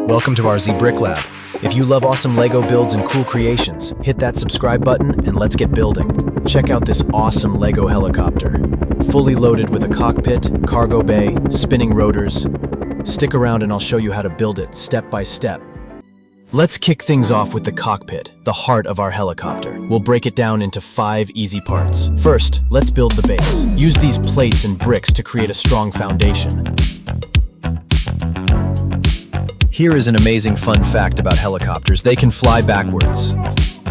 Welcome to RZ Bricklab. If you love awesome Lego builds and cool creations, hit that subscribe button and let's get building. Check out this awesome Lego helicopter. Fully loaded with a cockpit, cargo bay, spinning rotors. Stick around and I'll show you how to build it step by step. Let's kick things off with the cockpit, the heart of our helicopter. We'll break it down into 5 easy parts. First, let's build the base. Use these plates and bricks to create a strong foundation. Here is an amazing fun fact about helicopters. They can fly backwards.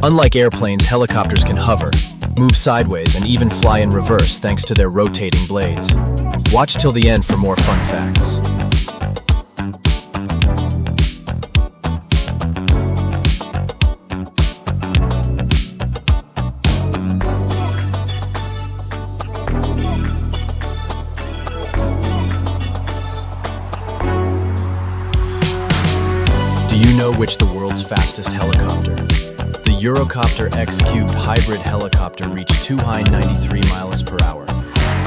Unlike airplanes, helicopters can hover, move sideways, and even fly in reverse thanks to their rotating blades. Watch till the end for more fun facts. Do you know which the world's fastest helicopter? The Eurocopter X-Cubed hybrid helicopter reached 293 miles per hour,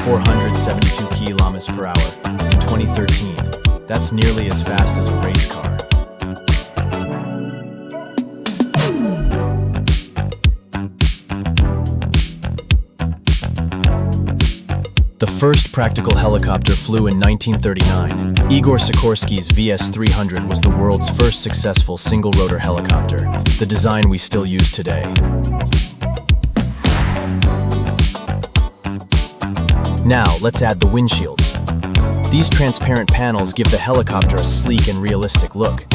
472 kilometers per hour in 2013. That's nearly as fast as a race car. The first practical helicopter flew in 1939. Igor Sikorsky's VS-300 was the world's first successful single-rotor helicopter, the design we still use today. Now, let's add the windshields. These transparent panels give the helicopter a sleek and realistic look.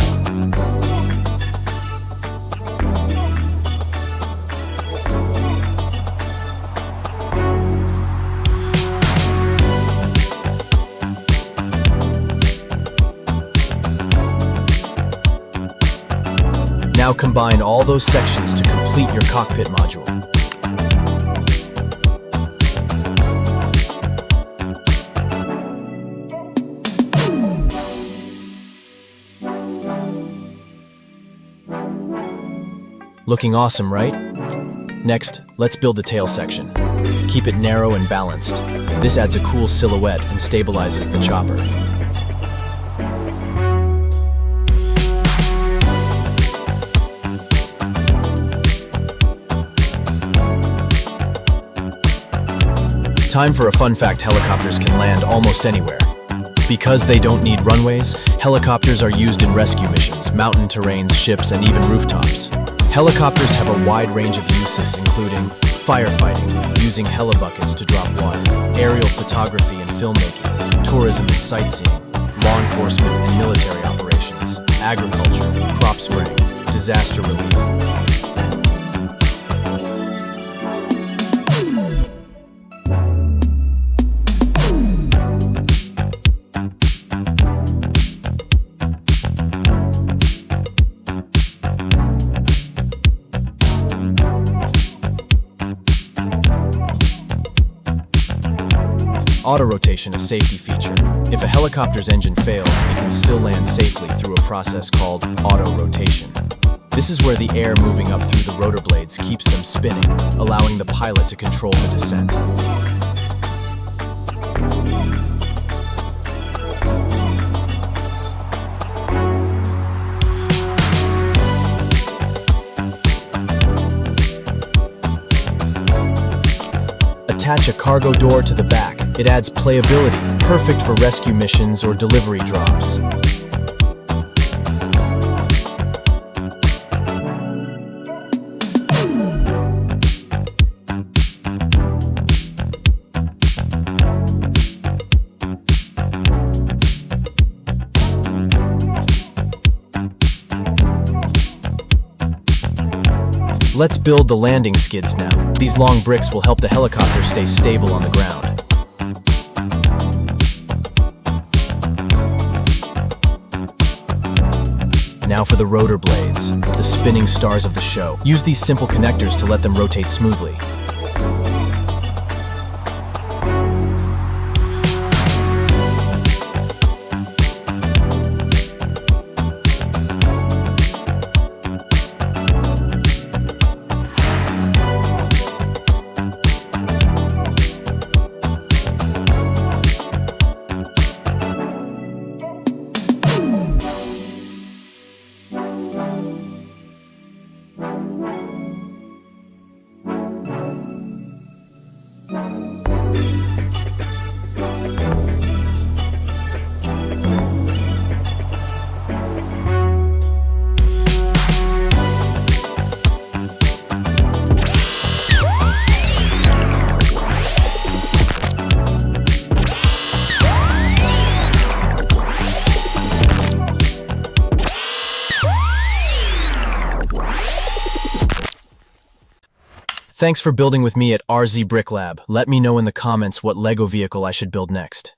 Now combine all those sections to complete your cockpit module. Looking awesome, right? Next, let's build the tail section. Keep it narrow and balanced. This adds a cool silhouette and stabilizes the chopper. Time for a fun fact: helicopters can land almost anywhere. Because they don't need runways, helicopters are used in rescue missions, mountain terrains, ships, and even rooftops. Helicopters have a wide range of uses, including firefighting, using helibuckets to drop water, aerial photography and filmmaking, tourism and sightseeing, law enforcement and military operations, agriculture, crop spraying, disaster relief. Auto-rotation, a safety feature. If a helicopter's engine fails, it can still land safely through a process called auto-rotation. This is where the air moving up through the rotor blades keeps them spinning, allowing the pilot to control the descent. Attach a cargo door to the back. It adds playability, perfect for rescue missions or delivery drops. Let's build the landing skids now. These long bricks will help the helicopter stay stable on the ground. Now for the rotor blades, the spinning stars of the show. Use these simple connectors to let them rotate smoothly. Thanks for building with me at RZ Bricklab. Let me know in the comments what Lego vehicle I should build next.